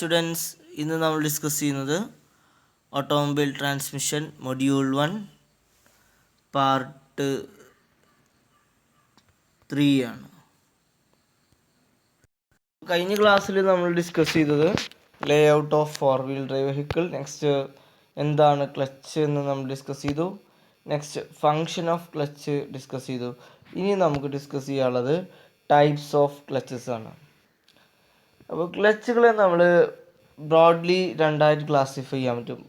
Students, ഇന്ന് നമ്മൾ discuss ചെയ്യുന്നത് ഓട്ടോമൊബൈൽ ട്രാൻസ്മിഷൻ മൊഡ്യൂൾ 1 പാർട്ട് 3 ആണ്. കഴിഞ്ഞ ക്ലാസ്സിൽ നമ്മൾ ഡിസ്കസ് ചെയ്തത് ലേ out of 4-wheel drive vehicle. Next എന്താണ് ക്ലച്ച് എന്ന് നമ്മൾ ഡിസ്കസ് ചെയ്തു. Next function of clutch discuss ചെയ്തു. ഇനി നമുക്ക് ഡിസ്കസ് ചെയ്യാനുള്ളത് ടൈപ്സ് ഓഫ് ക്ലച്ചസ് ആണ്. അപ്പോൾ ക്ലച്ചുകളെ നമ്മൾ ബ്രോഡ്ലി രണ്ടായിട്ട് ക്ലാസിഫൈ ചെയ്യാൻ പറ്റും.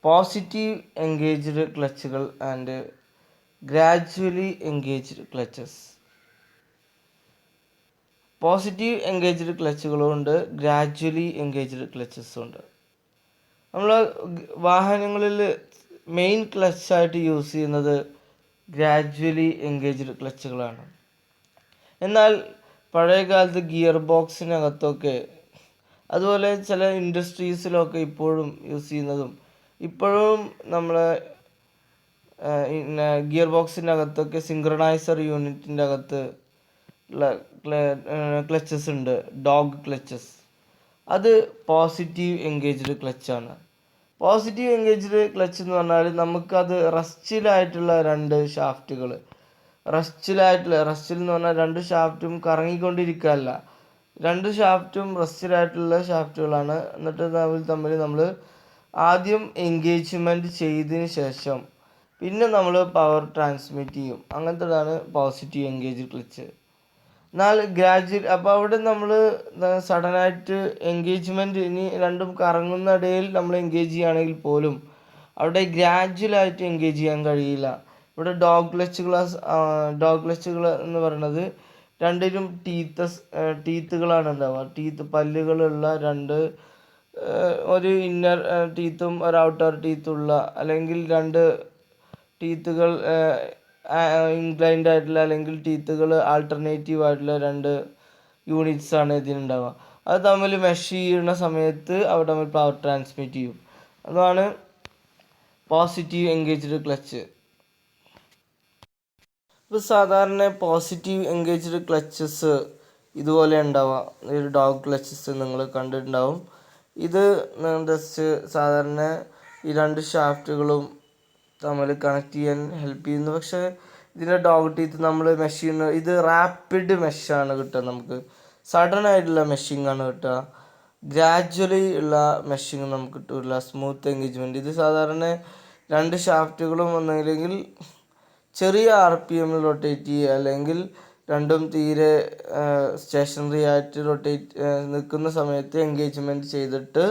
പോസിറ്റീവ് എൻഗേജ്ഡ് ക്ലച്ചുകൾ and gradually engaged clutches. Positive engaged ക്ലച്ചുകളും ഉണ്ട്, ഗ്രാജുവലി എൻഗേജ്ഡ് ക്ലച്ചസും ഉണ്ട്. നമ്മൾ വാഹനങ്ങളിൽ മെയിൻ ക്ലച്ചായിട്ട് യൂസ് ചെയ്യുന്നത് ഗ്രാജുവലി എൻഗേജ്ഡ് ക്ലച്ചുകളാണ്. എന്നാൽ പഴയ കാലത്ത് ഗിയർ ബോക്സിനകത്തൊക്കെ, അതുപോലെ ചില ഇൻഡസ്ട്രീസിലൊക്കെ ഇപ്പോഴും യൂസ് ചെയ്യുന്നതും, ഇപ്പോഴും നമ്മളെ ഗിയർ ബോക്സിനകത്തൊക്കെ സിങ്ക്രണൈസർ യൂണിറ്റിൻ്റെ അകത്ത് ക്ലച്ചസ് ഉണ്ട്, ഡോഗ് ക്ലച്ചസ്. അത് പോസിറ്റീവ് എൻഗേജ്ഡ് ക്ലച്ചാണ്. പോസിറ്റീവ് എൻഗേജ്ഡ് ക്ലച്ച് എന്ന് പറഞ്ഞാൽ നമുക്കത് റസ്റ്റിലായിട്ടുള്ള രണ്ട് ഷാഫ്റ്റുകൾ, റസ്റ്റിൽ എന്ന് പറഞ്ഞാൽ രണ്ട് ഷാഫ്റ്റും കറങ്ങിക്കൊണ്ടിരിക്കുകയല്ല, രണ്ട് ഷാഫ്റ്റും റസ്റ്റിലായിട്ടുള്ള ഷാഫ്റ്റുകളാണ്. എന്നിട്ട് തമ്മിൽ നമ്മൾ ആദ്യം എൻഗേജ്മെൻറ്റ് ചെയ്തതിന് ശേഷം പിന്നെ നമ്മൾ പവർ ട്രാൻസ്മിറ്റ് ചെയ്യും. അങ്ങനത്തേതാണ് പോസിറ്റീവ് എൻഗേജ്ഡ് ക്ലച്ച്. എന്നാൽ അപ്പോൾ അവിടെ നമ്മൾ സഡനായിട്ട് എൻഗേജ്മെൻറ്റ്, ഇനി രണ്ടും കറങ്ങുന്ന ഇടയിൽ നമ്മൾ എൻഗേജ് ചെയ്യുകയാണെങ്കിൽ പോലും അവിടെ ഗ്രാജുവലായിട്ട് എൻഗേജ് ചെയ്യാൻ കഴിയില്ല. ഇവിടെ ഡോഗ് ക്ലച്ചുകൾ എന്ന് പറയുന്നത് രണ്ടിലും ടീത്തുകളാണ് ഉണ്ടാവുക. പല്ലുകളുള്ള രണ്ട്, ഒരു ഇന്നർ ടീത്തും ഒരു ഔട്ടർ ടീത്തുള്ള, അല്ലെങ്കിൽ രണ്ട് ടീത്തുകൾ ഇൻക്ലൈൻഡ് ആയിട്ടുള്ള, അല്ലെങ്കിൽ ടീത്തുകൾ ആൾട്ടർനേറ്റീവ് ആയിട്ടുള്ള രണ്ട് യൂണിറ്റ്സ് ആണ് ഇതിനുണ്ടാവുക. അത് തമ്മിൽ മെഷ് ചെയ്യുന്ന സമയത്ത് അവിടെ തമ്മിൽ പവർ ട്രാൻസ്മിറ്റ് ചെയ്യും. അതാണ് പോസിറ്റീവ് എൻഗേജ്ഡ് ക്ലച്ച്. ഇപ്പോൾ സാധാരണ പോസിറ്റീവ് എൻഗേജ്ഡ് ക്ലച്ചസ് ഇതുപോലെ ഉണ്ടാവുക. ഒരു ഡോഗ് ക്ലച്ചസ് നിങ്ങൾ കണ്ടിട്ടുണ്ടാവും. ഇത് ജസ്റ്റ് സാധാരണ ഈ രണ്ട് ഷാഫ്റ്റുകളും തമ്മിൽ കണക്ട് ചെയ്യാൻ ഹെൽപ്പ് ചെയ്യുന്നു. പക്ഷേ ഇതിൻ്റെ ഡോഗ് ടീത്ത് നമ്മൾ മെഷ് ചെയ്യുന്ന, ഇത് റാപ്പിഡ് മെഷാണ് കിട്ടുക. നമുക്ക് സഡൻ ആയിട്ടുള്ള മെഷിങ് ആണ് കിട്ടുക. ഗ്രാജുവലി ഉള്ള മെഷിങ് നമുക്ക് കിട്ടില്ല, സ്മൂത്ത് എൻഗേജ്മെൻറ്റ്. ഇത് സാധാരണ രണ്ട് ഷാഫ്റ്റുകളും ഒന്നെങ്കിൽ ചെറിയ RPM റൊട്ടേറ്റ് ചെയ്യുക, അല്ലെങ്കിൽ രണ്ടും തീരെ സ്റ്റേഷനറി ആയിട്ട് നിൽക്കുന്ന സമയത്ത് എൻഗേജ്മെൻറ്റ് ചെയ്തിട്ട്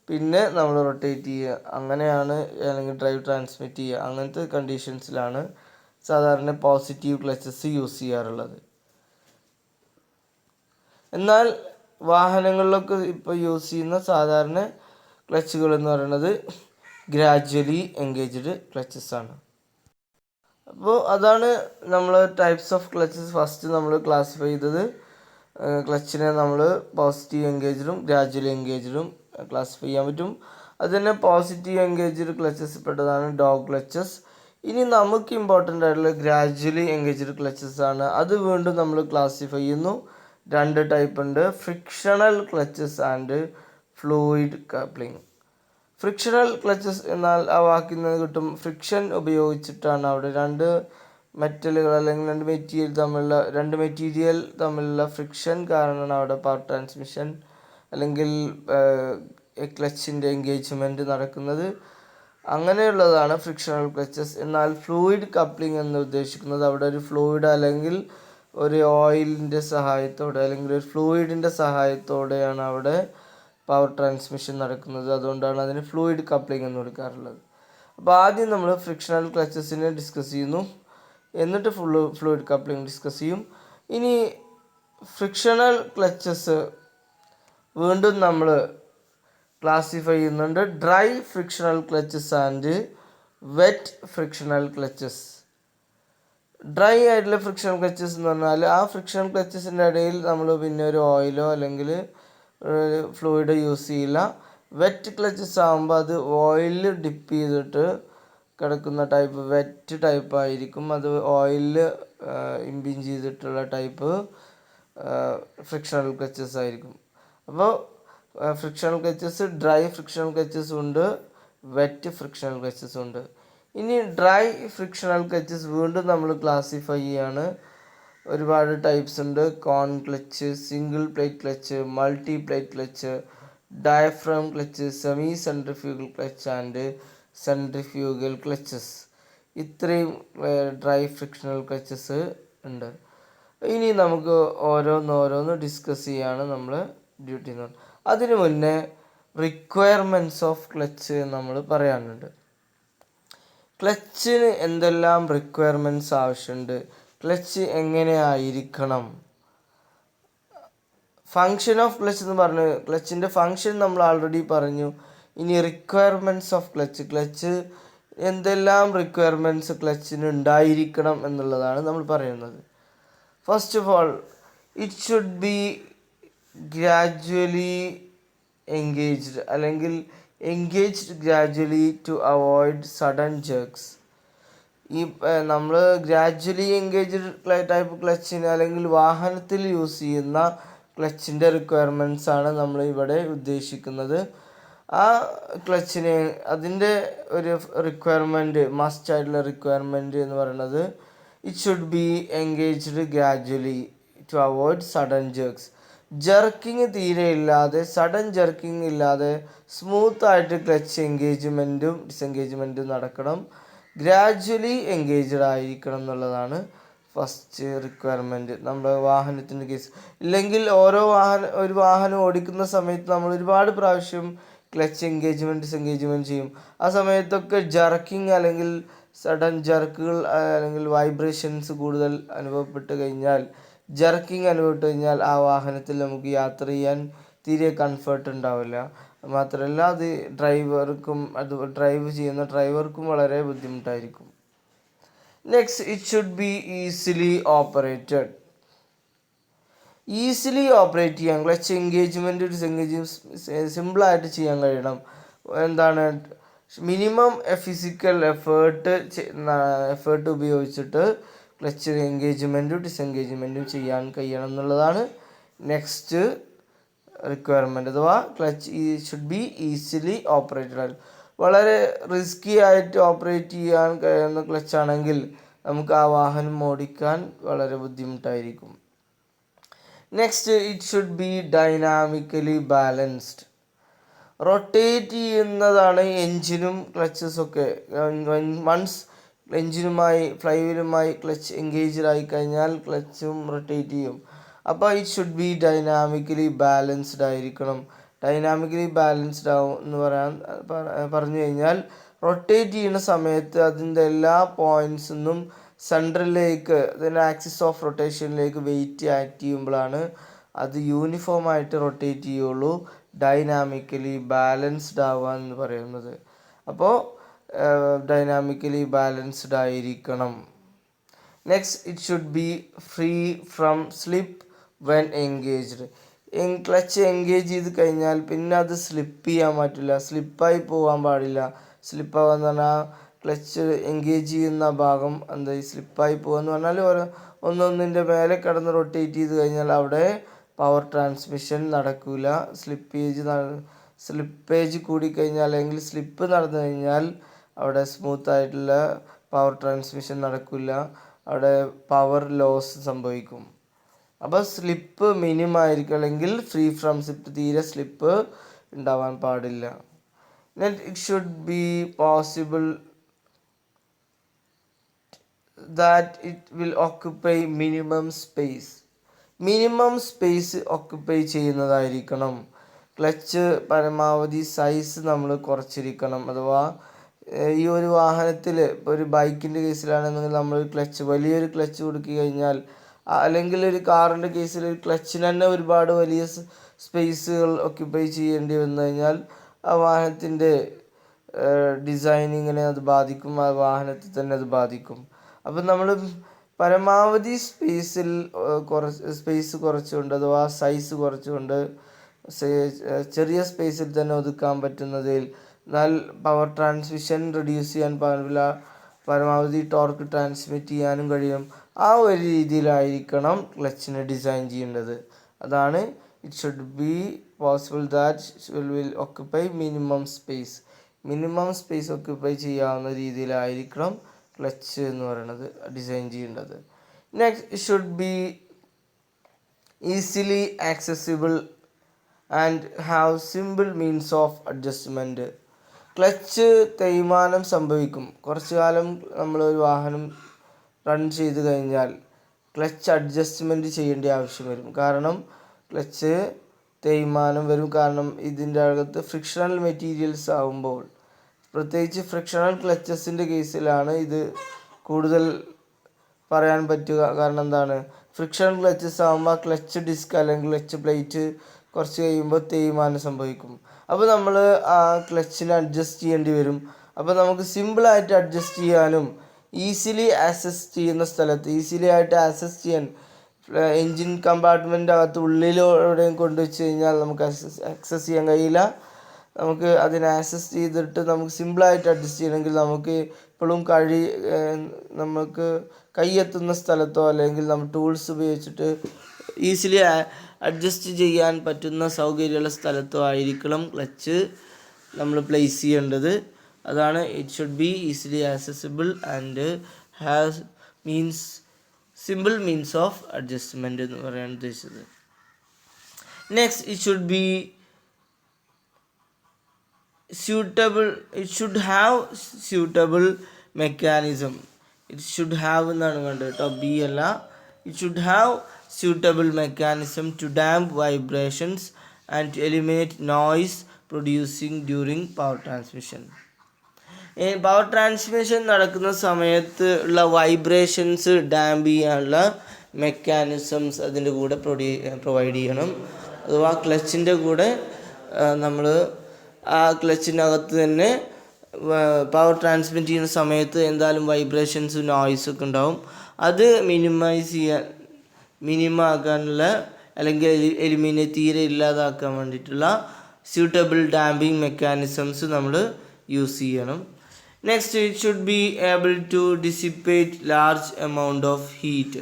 പിന്നെ നമ്മൾ റൊട്ടേറ്റ് ചെയ്യുക, അങ്ങനെയാണ്, അല്ലെങ്കിൽ ഡ്രൈവ് ട്രാൻസ്മിറ്റ് ചെയ്യുക. അങ്ങനത്തെ കണ്ടീഷൻസിലാണ് സാധാരണ പോസിറ്റീവ് ക്ലച്ചസ് യൂസ് ചെയ്യാറുള്ളത്. എന്നാൽ വാഹനങ്ങളിലൊക്കെ ഇപ്പോൾ യൂസ് ചെയ്യുന്ന സാധാരണ ക്ലച്ചുകൾ എന്ന് പറയുന്നത് ഗ്രാജുവലി എൻഗേജ്ഡ് ക്ലച്ചസ് ആണ്. അപ്പോൾ അതാണ് നമ്മൾ ടൈപ്സ് ഓഫ് ക്ലച്ചസ് ഫസ്റ്റ് നമ്മൾ ക്ലാസിഫൈ ചെയ്തത്. ക്ലച്ചിനെ നമ്മൾ പോസിറ്റീവ് എൻഗേജ്ഡും ഗ്രാജുവലി എൻഗേജ്ഡും ക്ലാസിഫൈ ചെയ്യാൻ പറ്റും. അത് തന്നെ പോസിറ്റീവ് എൻഗേജ്ഡ് ക്ലച്ചസ് പെട്ടതാണ് ഡോഗ് ക്ലച്ചസ്. ഇനി നമുക്ക് ഇമ്പോർട്ടൻ്റ് ആയിട്ടുള്ള ഗ്രാജുവലി എൻഗേജ്ഡ് ക്ലച്ചസ് ആണ്. അത് വീണ്ടും നമ്മൾ ക്ലാസിഫൈ ചെയ്യുന്നു. രണ്ട് ടൈപ്പ് ഉണ്ട്, frictional clutches and fluid coupling. Frictional clutches എന്നാൽ ആ വാക്കിൽ നിന്ന് കിട്ടും, ഫ്രിക്ഷൻ ഉപയോഗിച്ചിട്ടാണ് അവിടെ രണ്ട് മെറ്റലുകൾ അല്ലെങ്കിൽ രണ്ട് മെറ്റീരിയൽ തമ്മിലുള്ള ഫ്രിക്ഷൻ കാരണമാണ് അവിടെ പവർ ട്രാൻസ്മിഷൻ അല്ലെങ്കിൽ ക്ലച്ചിൻ്റെ എൻഗേജ്മെൻറ്റ് നടക്കുന്നത്. അങ്ങനെയുള്ളതാണ് ഫ്രിക്ഷണൽ ക്ലച്ചസ്. എന്നാൽ ഫ്ലൂയിഡ് കപ്ലിംഗ് എന്ന് ഉദ്ദേശിക്കുന്നത് അവിടെ ഒരു ഫ്ലൂയിഡ് അല്ലെങ്കിൽ ഒരു ഓയിലിൻ്റെ സഹായത്തോടെ അല്ലെങ്കിൽ ഒരു ഫ്ലൂയിഡിൻ്റെ സഹായത്തോടെയാണ് അവിടെ പവർ ട്രാൻസ്മിഷൻ നടക്കുന്നത്. അതുകൊണ്ടാണ് അതിന് ഫ്ലൂയിഡ് കപ്ലിംഗ് എന്ന് വിളിക്കാറുള്ളത്. അപ്പോൾ ആദ്യം നമ്മൾ ഫ്രിക്ഷണൽ ക്ലച്ചസിനെ ഡിസ്കസ് ചെയ്യുന്നു, എന്നിട്ട് ഫ്ലൂയിഡ് കപ്ലിംഗ് ഡിസ്കസ് ചെയ്യും. ഇനി ഫ്രിക്ഷണൽ ക്ലച്ചസ് വീണ്ടും നമ്മൾ ക്ലാസിഫൈ ചെയ്യുന്നുണ്ട്, dry frictional clutches and wet frictional clutches. Dry ആയിട്ടുള്ള ഫ്രിക്ഷണൽ ക്ലച്ചസ് എന്ന് പറഞ്ഞാൽ ആ ഫ്രിക്ഷണൽ ക്ലച്ചസിൻ്റെ ഇടയിൽ നമ്മൾ പിന്നെ ഒരു ഓയിലോ അല്ലെങ്കിൽ ഫ്ലൂയിഡ് യൂസ് ചെയ്യില്ല. വെറ്റ് ക്ലച്ചസ് ആകുമ്പോൾ അത് ഓയിലിൽ ഡിപ്പ് ചെയ്തിട്ട് കിടക്കുന്ന ടൈപ്പ് വെറ്റ് ടൈപ്പ് ആയിരിക്കും. അത് ഓയിലിൽ ഇമ്പിഞ്ച് ചെയ്തിട്ടുള്ള ടൈപ്പ് ഫ്രിക്ഷണൽ ക്ലച്ചസ് ആയിരിക്കും. അപ്പോൾ frictional clutches dry frictional clutches ഉണ്ട്, വെറ്റ് ഫ്രിക്ഷണൽ ക്ലച്ചസ് ഉണ്ട്. ഇനി ഡ്രൈ ഫ്രിക്ഷണൽ ക്ലച്ചസ് വീണ്ടും നമ്മൾ ക്ലാസിഫൈ ചെയ്യാണ്. ഒരുപാട് ടൈപ്സ് ഉണ്ട്. Cone clutch, single plate clutch, multi plate clutch, diaphragm clutch, semi centrifugal clutch and centrifugal clutches. ഇത്രയും ഡ്രൈ ഫ്രിക്ഷണൽ ക്ലച്ചസ് ഉണ്ട്. ഇനി നമുക്ക് ഓരോന്നോരോന്ന് ഡിസ്കസ് ചെയ്യാണ് നമ്മൾ ഡ്യൂട്ടി എന്ന് പറഞ്ഞാൽ. അതിനു മുന്നേ റിക്വയർമെൻറ്റ്സ് ഓഫ് ക്ലച്ച് നമ്മൾ പറയാനുണ്ട്. ക്ലച്ചിന് എന്തെല്ലാം റിക്വയർമെൻറ്റ്സ് ആവശ്യമുണ്ട്, ക്ലച്ച് എങ്ങനെ ആയിരിക്കണം, ഫങ്ഷൻ ഓഫ് ക്ലച്ച് എന്ന് പറഞ്ഞു. ക്ലച്ചിൻ്റെ ഫങ്ഷൻ നമ്മൾ ആൾറെഡി പറഞ്ഞു. ഇനി റിക്വയർമെൻറ്റ്സ് ഓഫ് ക്ലച്ച്, ക്ലച്ച് എന്തെല്ലാം റിക്വയർമെൻറ്റ്സ് ക്ലച്ചിന് ഉണ്ടായിരിക്കണം എന്നുള്ളതാണ് നമ്മൾ പറയുന്നത്. First of all, it should be gradually engaged അല്ലെങ്കിൽ engaged gradually to avoid sudden jerks. ഈ നമ്മൾ ഗ്രാജ്വലി എൻഗേജ്ഡ് ടൈപ്പ് ക്ലച്ചിന് അല്ലെങ്കിൽ വാഹനത്തിൽ യൂസ് ചെയ്യുന്ന ക്ലച്ചിൻ്റെ റിക്വയർമെൻറ്റ്സ് ആണ് നമ്മൾ ഇവിടെ ഉദ്ദേശിക്കുന്നത്. ആ ക്ലച്ചിന് അതിൻ്റെ ഒരു റിക്വയർമെൻറ്റ്, മസ്റ്റ് ആയിട്ടുള്ള റിക്വയർമെൻറ്റ് എന്ന് പറയുന്നത് it should be engaged gradually to avoid sudden jerks. Jerking തീരെ ഇല്ലാതെ, സഡൻ ജർക്കിങ് ഇല്ലാതെ സ്മൂത്തായിട്ട് ക്ലച്ച് എൻഗേജ്മെൻറ്റും ഡിസെൻഗേജ്മെൻറ്റും നടക്കണം. ഗ്രാജ്വലി എൻഗേജ്ഡ് ആയിരിക്കണം എന്നുള്ളതാണ് ഫസ്റ്റ് റിക്വയർമെൻറ്റ് നമ്മുടെ വാഹനത്തിൻ്റെ കേസ്. ഇല്ലെങ്കിൽ ഒരു വാഹനം ഓടിക്കുന്ന സമയത്ത് നമ്മൾ ഒരുപാട് പ്രാവശ്യം ക്ലച്ച് എൻഗേജ്മെൻറ്റ് ഡിസെൻഗേജ്മെൻറ്റ് ചെയ്യും. ആ സമയത്തൊക്കെ ജർക്കിങ് അല്ലെങ്കിൽ സഡൻ ജർക്കുകൾ അല്ലെങ്കിൽ വൈബ്രേഷൻസ് കൂടുതൽ അനുഭവപ്പെട്ട് കഴിഞ്ഞാൽ, ജർക്കിങ് അനുഭവപ്പെട്ട് കഴിഞ്ഞാൽ ആ വാഹനത്തിൽ നമുക്ക് യാത്ര ചെയ്യാൻ തീരെ കംഫർട്ട് ഉണ്ടാവില്ല. മാത്രമല്ല അത് ഡ്രൈവർക്കും അത് ഡ്രൈവ് ചെയ്യുന്ന ഡ്രൈവർക്കും വളരെ ബുദ്ധിമുട്ടായിരിക്കും. Next, it should be easily operated. Easily operate ചെയ്യാൻ, ക്ലച്ച് എൻഗേജ്മെൻറ്റ് ഡിസെൻഗേജ്മെൻറ്റ് സിമ്പിളായിട്ട് ചെയ്യാൻ കഴിയണം. എന്താണ്, മിനിമം ഫിസിക്കൽ എഫേർട്ട് ഉപയോഗിച്ചിട്ട് ക്ലച്ച് എൻഗേജ്മെൻറ്റും ഡിസെൻഗേജ്മെൻറ്റും ചെയ്യാൻ കഴിയണം എന്നുള്ളതാണ് നെക്സ്റ്റ് റിക്വയർമെൻറ്റ്. അഥവാ clutch should be easily operated. വളരെ റിസ്കി ആയിട്ട് ഓപ്പറേറ്റ് ചെയ്യാൻ കഴിയുന്ന ക്ലച്ചാണെങ്കിൽ നമുക്ക് ആ വാഹനം ഓടിക്കാൻ വളരെ ബുദ്ധിമുട്ടായിരിക്കും. Next, it should be dynamically balanced. Rotate ചെയ്യുന്നതാണ് എൻജിനും ക്ലച്ചസൊക്കെ. വൺസ് എൻജിനുമായി ഫ്ലൈവീലുമായി ക്ലച്ച് എൻഗേജ്ഡ് ആയി കഴിഞ്ഞാൽ ക്ലച്ചും റൊട്ടേറ്റ് ചെയ്യും. അപ്പോൾ it should be dynamically balanced ആയിരിക്കണം. ഡൈനാമിക്കലി ബാലൻസ്ഡ് ആവും എന്ന് പറഞ്ഞു കഴിഞ്ഞാൽ റൊട്ടേറ്റ് ചെയ്യുന്ന സമയത്ത് അതിൻ്റെ എല്ലാ പോയിൻറ്റ്സിനും സെൻട്രലിലേക്ക്, അതിൻ്റെ ആക്സിസ് ഓഫ് റൊട്ടേഷനിലേക്ക് വെയിറ്റ് ആക്ട് ചെയ്യുമ്പോഴാണ് അത് യൂണിഫോമായിട്ട് റൊട്ടേറ്റ് ചെയ്യുള്ളൂ, ഡൈനാമിക്കലി ബാലൻസ്ഡ് ആവുക എന്ന് പറയുന്നത്. അപ്പോൾ ഡൈനാമിക്കലി ബാലൻസ്ഡ് ആയിരിക്കണം. Next, it should B free from slip when engaged. Clutch engage ചെയ്ത് കഴിഞ്ഞാൽ പിന്നെ അത് സ്ലിപ്പ് ചെയ്യാൻ പറ്റില്ല, സ്ലിപ്പായി പോകാൻ പാടില്ല. സ്ലിപ്പാകാന്ന് പറഞ്ഞാൽ ക്ലച്ച് എൻഗേജ് ചെയ്യുന്ന ഭാഗം എന്താ സ്ലിപ്പായി പോകുകയെന്ന് പറഞ്ഞാൽ ഒന്നൊന്നിൻ്റെ മേലെ കിടന്ന് റൊട്ടേറ്റ് ചെയ്ത് കഴിഞ്ഞാൽ അവിടെ പവർ ട്രാൻസ്മിഷൻ നടക്കില്ല. സ്ലിപ്പേജ് കൂടിക്കഴിഞ്ഞാൽ അല്ലെങ്കിൽ സ്ലിപ്പ് നടന്നു കഴിഞ്ഞാൽ അവിടെ സ്മൂത്തായിട്ടുള്ള പവർ ട്രാൻസ്മിഷൻ നടക്കില്ല, അവിടെ പവർ ലോസ് സംഭവിക്കും. അപ്പോൾ സ്ലിപ്പ് മിനിമം ആയിരിക്കും, അല്ലെങ്കിൽ ഫ്രീ ഫ്രം സ്ലിപ്പ്, തീരെ സ്ലിപ്പ് ഉണ്ടാവാൻ പാടില്ല. It should be possible that it will occupy minimum space. Minimum space occupy ചെയ്യുന്നതായിരിക്കണം. ക്ലച്ച് പരമാവധി സൈസ് നമ്മൾ കുറച്ചിരിക്കണം. അഥവാ ഈ ഒരു വാഹനത്തിൽ, ഒരു ബൈക്കിൻ്റെ കേസിലാണെന്നുണ്ടെങ്കിൽ നമ്മൾ വലിയൊരു ക്ലച്ച് കൊടുക്കി കഴിഞ്ഞാൽ, അല്ലെങ്കിൽ ഒരു കാറിൻ്റെ കേസിൽ ക്ലച്ചിന് തന്നെ ഒരുപാട് വലിയ സ്പേസുകൾ ഓക്യുപ്പൈ ചെയ്യേണ്ടി വന്നു കഴിഞ്ഞാൽ ആ വാഹനത്തിൻ്റെ ഡിസൈനിങ്ങിനെ അത് ബാധിക്കും, ആ വാഹനത്തിൽ തന്നെ അത് ബാധിക്കും. അപ്പം നമ്മൾ പരമാവധി സ്പേസ് കുറച്ചുകൊണ്ട്, അഥവാ സൈസ് കുറച്ചുകൊണ്ട് ചെറിയ സ്പേസിൽ തന്നെ ഒതുക്കാൻ പറ്റുന്നതിൽ, എന്നാൽ പവർ ട്രാൻസ്മിഷൻ റെഡ്യൂസ് ചെയ്യാൻ പാടില്ല, പരമാവധി ടോർക്ക് ട്രാൻസ്മിറ്റ് ചെയ്യാനും കഴിയും. ആ ഒരു രീതിയിലായിരിക്കണം ക്ലച്ചിനെ ഡിസൈൻ ചെയ്യേണ്ടത്. അതാണ് it should B possible that will occupy minimum space. Minimum space occupy ചെയ്യാവുന്ന രീതിയിലായിരിക്കണം ക്ലച്ച് എന്ന് പറയുന്നത് ഡിസൈൻ ചെയ്യേണ്ടത്. Next should be easily accessible and have simple means of adjustment. Clutch തേയ്മാനം സംഭവിക്കും. കുറച്ചു കാലം നമ്മളൊരു വാഹനം റൺ ചെയ്ത് കഴിഞ്ഞാൽ ക്ലച്ച് അഡ്ജസ്റ്റ്മെൻറ്റ് ചെയ്യേണ്ട ആവശ്യം വരും. കാരണം ക്ലച്ച് തേയ്മാനം വരും. കാരണം ഇതിൻ്റെ അകത്ത് ഫ്രിക്ഷണൽ മെറ്റീരിയൽസ് ആകുമ്പോൾ, പ്രത്യേകിച്ച് ഫ്രിക്ഷണൽ ക്ലച്ചസിൻ്റെ കേസിലാണ് ഇത് കൂടുതൽ പറയാൻ പറ്റുക. കാരണം എന്താണ്, ഫ്രിക്ഷണൽ ക്ലച്ചസ് ആകുമ്പോൾ ക്ലച്ച് ഡിസ്ക് അല്ലെങ്കിൽ ക്ലച്ച് പ്ലേറ്റ് കുറച്ച് കഴിയുമ്പോൾ തേയ്മാനം സംഭവിക്കും. അപ്പോൾ നമ്മൾ ആ ക്ലച്ചിനെ അഡ്ജസ്റ്റ് ചെയ്യേണ്ടി വരും. അപ്പോൾ നമുക്ക് സിമ്പിളായിട്ട് അഡ്ജസ്റ്റ് ചെയ്യാനും ഈസിലി ആക്സസ് ചെയ്യുന്ന സ്ഥലത്ത് ഈസിലി ആയിട്ട് ആക്സസ് ചെയ്യാൻ എൻജിൻ കമ്പാർട്ട്മെൻ്റ് അകത്ത് ഉള്ളിലെവിടെയും കൊണ്ടുവച്ച് കഴിഞ്ഞാൽ നമുക്ക് ആക്സസ് ചെയ്യാൻ കഴിയില്ല. നമുക്ക് അതിനെ ആക്സസ് ചെയ്തിട്ട് നമുക്ക് സിമ്പിളായിട്ട് അഡ്ജസ്റ്റ് ചെയ്യണമെങ്കിൽ നമുക്ക് എപ്പോഴും നമുക്ക് കൈയെത്തുന്ന സ്ഥലത്തോ അല്ലെങ്കിൽ നമ്മൾ ടൂൾസ് ഉപയോഗിച്ചിട്ട് ഈസിലി അഡ്ജസ്റ്റ് ചെയ്യാൻ പറ്റുന്ന സൗകര്യമുള്ള സ്ഥലത്തോ ആയിരിക്കണം ക്ലച്ച് നമ്മൾ പ്ലേസ് ചെയ്യേണ്ടത്. അതാണ് it should be easily accessible and has simple means of adjustment എന്ന് പറയാൻ ഉദ്ദേശിച്ചത്. Next it should B suitable. It should have suitable mechanism. It should have എന്നാണ് വേണ്ടത് കേട്ടോ, ബി അല്ല. It should have suitable mechanism to damp vibrations and to eliminate noise producing during power transmission. Power transmission നടക്കുന്ന സമയത്ത് ഉള്ള vibrations damp ചെയ്യാനുള്ള mechanisms അതിൻ്റെ കൂടെ പ്രൊവൈഡ് ചെയ്യണം. അഥവാ ക്ലച്ചിൻ്റെ കൂടെ നമ്മൾ ആ ക്ലച്ചിനകത്ത് തന്നെ പവർ ട്രാൻസ്മിറ്റ് ചെയ്യുന്ന സമയത്ത് എന്തായാലും വൈബ്രേഷൻസും നോയ്സൊക്കെ ഉണ്ടാവും. അത് മിനിമാക്കാനുള്ള അല്ലെങ്കിൽ തീരെ ഇല്ലാതാക്കാൻ വേണ്ടിയിട്ടുള്ള സ്യൂട്ടബിൾ ഡാമ്പിങ് മെക്കാനിസംസ് നമ്മൾ യൂസ് ചെയ്യണം. Next it should be able to dissipate large amount of heat.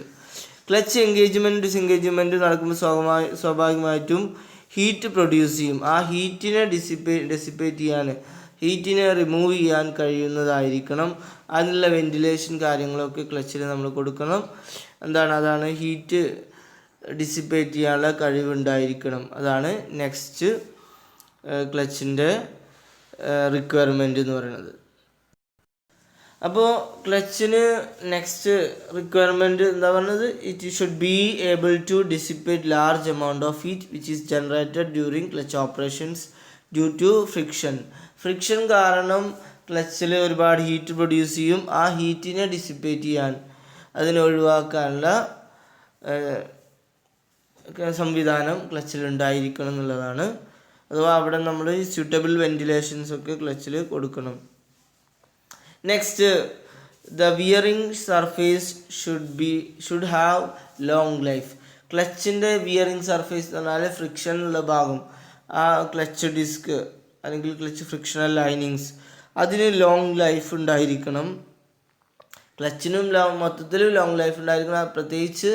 Clutch engagement disengagement നടക്കുമ്പോൾ സ്വാഭാവികമായിട്ടും ഹീറ്റ് പ്രൊഡ്യൂസ് ചെയ്യും. ആ ഹീറ്റിനെ ഡെസിപ്പേറ്റ് ചെയ്യാൻ, ഹീറ്റിനെ റിമൂവ് ചെയ്യാൻ കഴിയുന്നതായിരിക്കണം. അതിനുള്ള വെൻറ്റിലേഷൻ കാര്യങ്ങളൊക്കെ ക്ലച്ചിൽ നമ്മൾ കൊടുക്കണം. അതാണ് ഹീറ്റ് ഡിസിപ്പേറ്റ് ചെയ്യാനുള്ള കഴിവുണ്ടായിരിക്കണം. അതാണ് നെക്സ്റ്റ് ക്ലച്ചിൻ്റെ റിക്വയർമെൻറ്റ് എന്ന് പറയുന്നത്. അപ്പോൾ ക്ലച്ചിന് നെക്സ്റ്റ് റിക്വയർമെൻറ്റ് എന്താ പറയുന്നത്, it should be able to dissipate large amount of heat which is generated during clutch operations due to friction. Friction കാരണം ക്ലച്ചിൽ ഒരുപാട് ഹീറ്റ് പ്രൊഡ്യൂസ് ചെയ്യും. ആ ഹീറ്റിനെ ഡിസിപ്പേറ്റ് ചെയ്യാൻ, അതിനെ ഒഴിവാക്കാനുള്ള സംവിധാനം ക്ലച്ചിൽ ഉണ്ടായിരിക്കണം എന്നുള്ളതാണ്. അഥവാ അവിടെ നമ്മൾ സ്യൂട്ടബിൾ വെൻറ്റിലേഷൻസ് ഒക്കെ ക്ലച്ചിൽ കൊടുക്കണം. Next the wearing surface should have long life. ക്ലച്ചിൻ്റെ വിയറിംഗ് സർഫേസ് എന്ന് പറഞ്ഞാൽ ഫ്രിക്ഷനുള്ള ഭാഗം, ആ ക്ലച്ച് ഡിസ്ക് അല്ലെങ്കിൽ ക്ലച്ച് ഫ്രിക്ഷണൽ ലൈനിങ്സ്, അതിന് ലോങ് ലൈഫ് ഉണ്ടായിരിക്കണം. ക്ലച്ചിനും മൊത്തത്തിൽ ലോങ് ലൈഫ് ഉണ്ടായിരിക്കണം. പ്രത്യേകിച്ച്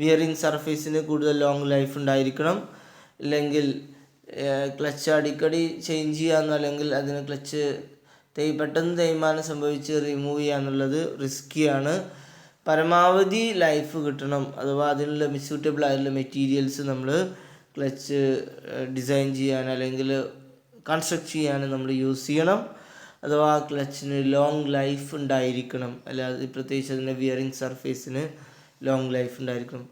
വിയറിംഗ് സർഫേസിന് കൂടുതൽ ലോങ് ലൈഫ് ഉണ്ടായിരിക്കണം. ഇല്ലെങ്കിൽ ക്ലച്ച് അടിക്കടി ചേഞ്ച് ചെയ്യാമെന്നോ അല്ലെങ്കിൽ അതിന് ക്ലച്ച് പെട്ടെന്ന് തേയ്മാനം സംഭവിച്ച് റിമൂവ് ചെയ്യാന്നുള്ളത് റിസ്ക്കിയാണ്. പരമാവധി ലൈഫ് കിട്ടണം. അഥവാ അതിനുള്ള സ്യൂട്ടബിൾ ആയിട്ടുള്ള മെറ്റീരിയൽസ് നമ്മൾ ക്ലച്ച് ഡിസൈൻ ചെയ്യാൻ അല്ലെങ്കിൽ കൺസ്ട്രക്ട് ചെയ്യാൻ നമ്മൾ യൂസ് ചെയ്യണം. അഥവാ ക്ലച്ചിന് ലോങ് ലൈഫ് ഉണ്ടായിരിക്കണം. അല്ലാതെ പ്രത്യേകിച്ച് അതിൻ്റെ വിയറിംഗ് സർഫേസിന് ലോങ് ലൈഫ് ഉണ്ടായിരിക്കണം.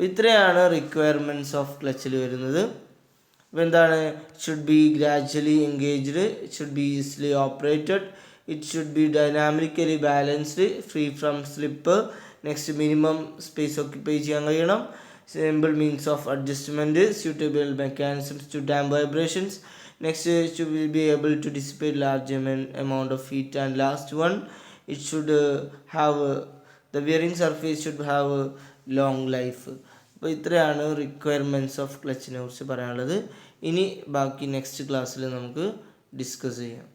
ഇത്രയാണ് റിക്വയർമെൻറ്റ്സ് ഓഫ് ക്ലച്ചിൽ വരുന്നത്. അപ്പോൾ എന്താണ്, should be gradually engaged, should be easily operated, it should be dynamically balanced, free from slip. Next minimum space occupy ചെയ്യാൻ കഴിയണം. Simple means of adjustment, suitable mechanisms to damp vibrations. Next, it should be able to dissipate large amount of heat. And last one, it should have the wearing surface should have a long life. അപ്പോൾ ഇത്രയാണ് requirements of ക്ലച്ചിനെ കുറിച്ച് പറയാനുള്ളത്. ഇനി ബാക്കി next ക്ലാസ്സിൽ നമുക്ക് discuss ചെയ്യാം.